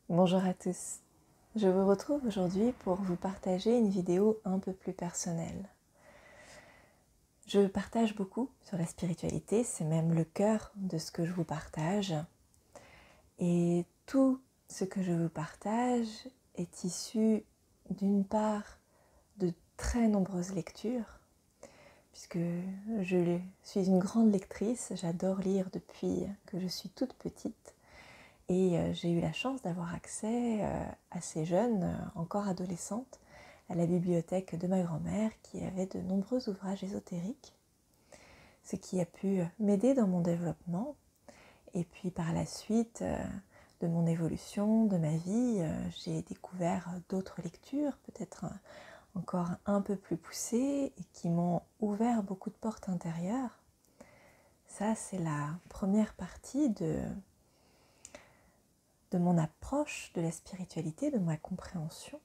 Bonjour à tous, je vous retrouve aujourd'hui pour vous partager une vidéo un peu plus personnelle. Je partage beaucoup sur la spiritualité, c'est même le cœur de ce que je vous partage. Et tout ce que je vous partage est issu d'une part de très nombreuses lectures, puisque je suis une grande lectrice, j'adore lire depuis que je suis toute petite. Et j'ai eu la chance d'avoir accès assez jeune, encore adolescente, à la bibliothèque de ma grand-mère qui avait de nombreux ouvrages ésotériques, ce qui a pu m'aider dans mon développement. Et puis par la suite de mon évolution, de ma vie, j'ai découvert d'autres lectures, peut-être encore un peu plus poussées, et qui m'ont ouvert beaucoup de portes intérieures. Ça, c'est la première partie de mon approche de la spiritualité, de ma compréhension.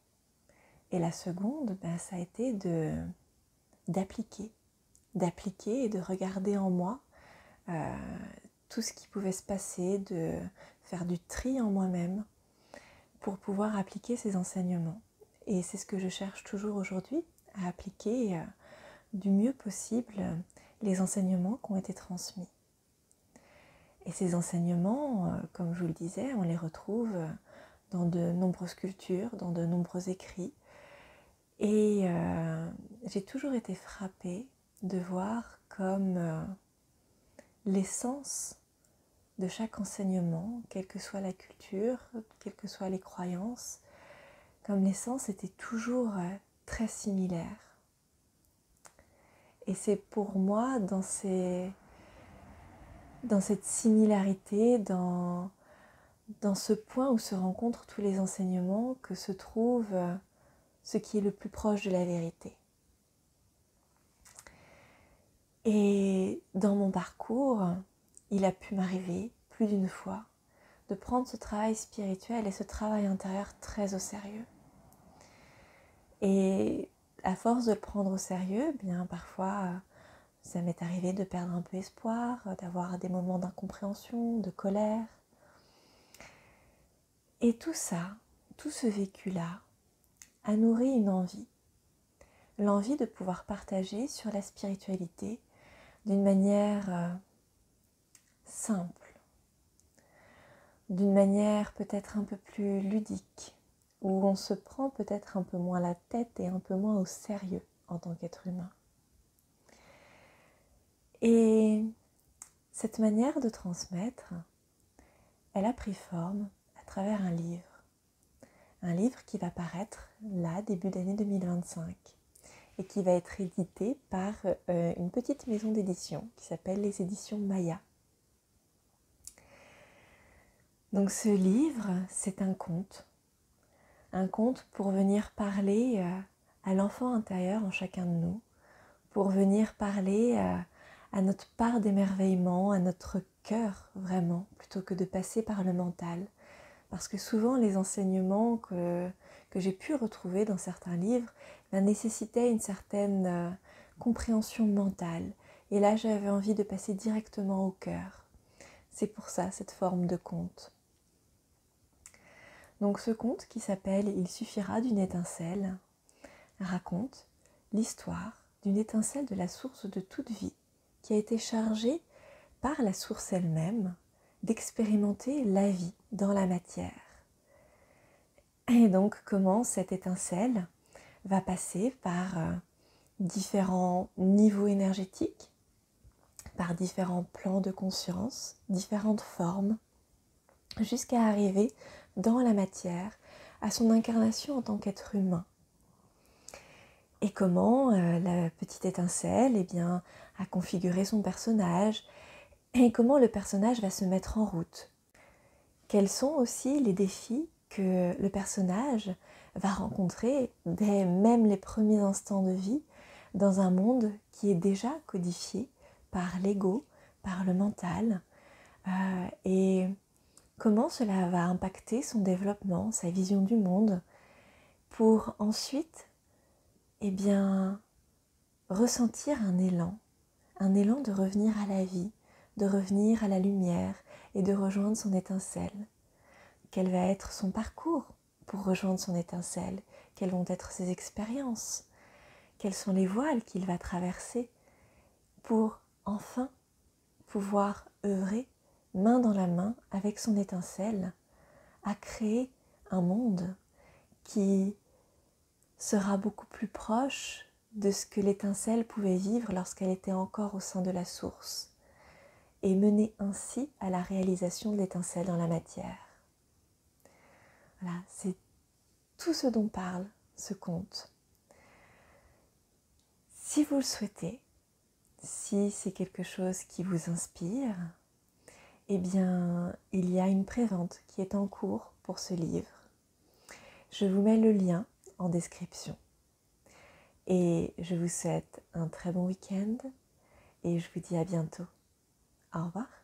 Et la seconde, ça a été d'appliquer et de regarder en moi tout ce qui pouvait se passer, de faire du tri en moi-même pour pouvoir appliquer ces enseignements. Et c'est ce que je cherche toujours aujourd'hui, à appliquer du mieux possible les enseignements qui ont été transmis. Et ces enseignements, comme je vous le disais, on les retrouve dans de nombreuses cultures, dans de nombreux écrits. Et j'ai toujours été frappée de voir comme l'essence de chaque enseignement, quelle que soit la culture, quelles que soient les croyances, comme l'essence était toujours très similaire. Et c'est pour moi dans cette similarité, dans ce point où se rencontrent tous les enseignements, que se trouve ce qui est le plus proche de la vérité. Et dans mon parcours, il a pu m'arriver plus d'une fois de prendre ce travail spirituel et ce travail intérieur très au sérieux. Et à force de le prendre au sérieux, parfois ça m'est arrivé de perdre un peu espoir, d'avoir des moments d'incompréhension, de colère. Et tout ça, tout ce vécu-là, a nourri une envie. L'envie de pouvoir partager sur la spiritualité d'une manière simple, d'une manière peut-être un peu plus ludique, où on se prend peut-être un peu moins la tête et un peu moins au sérieux en tant qu'être humain. Et cette manière de transmettre, elle a pris forme à travers un livre qui va paraître là, début d'année 2025, et qui va être édité par une petite maison d'édition qui s'appelle les éditions Maya. Donc ce livre, c'est un conte pour venir parler à l'enfant intérieur en chacun de nous, pour venir parler à notre part d'émerveillement, à notre cœur vraiment, plutôt que de passer par le mental. Parce que souvent les enseignements que j'ai pu retrouver dans certains livres nécessitaient une certaine compréhension mentale. Et là j'avais envie de passer directement au cœur. C'est pour ça cette forme de conte. Donc ce conte qui s'appelle « Il suffira d'une étincelle » raconte l'histoire d'une étincelle de la source de toute vie qui a été chargée par la source elle-même d'expérimenter la vie dans la matière. Et donc comment cette étincelle va passer par différents niveaux énergétiques, par différents plans de conscience, différentes formes, jusqu'à arriver dans la matière, à son incarnation en tant qu'être humain. Et comment la petite étincelle a configuré son personnage, et comment le personnage va se mettre en route. Quels sont aussi les défis que le personnage va rencontrer dès même les premiers instants de vie dans un monde qui est déjà codifié par l'ego, par le mental, et comment cela va impacter son développement, sa vision du monde, pour ensuite ressentir un élan de revenir à la vie, de revenir à la lumière et de rejoindre son étincelle. quel va être son parcours pour rejoindre son étincelle, quelles vont être ses expériences, quels sont les voiles qu'il va traverser pour enfin pouvoir œuvrer main dans la main avec son étincelle à créer un monde qui sera beaucoup plus proche de ce que l'étincelle pouvait vivre lorsqu'elle était encore au sein de la source et mener ainsi à la réalisation de l'étincelle dans la matière. Voilà, c'est tout ce dont parle ce conte. Si vous le souhaitez, si c'est quelque chose qui vous inspire, eh bien, il y a une prévente qui est en cours pour ce livre. Je vous mets le lien en description. Et je vous souhaite un très bon week-end et je vous dis à bientôt. Au revoir.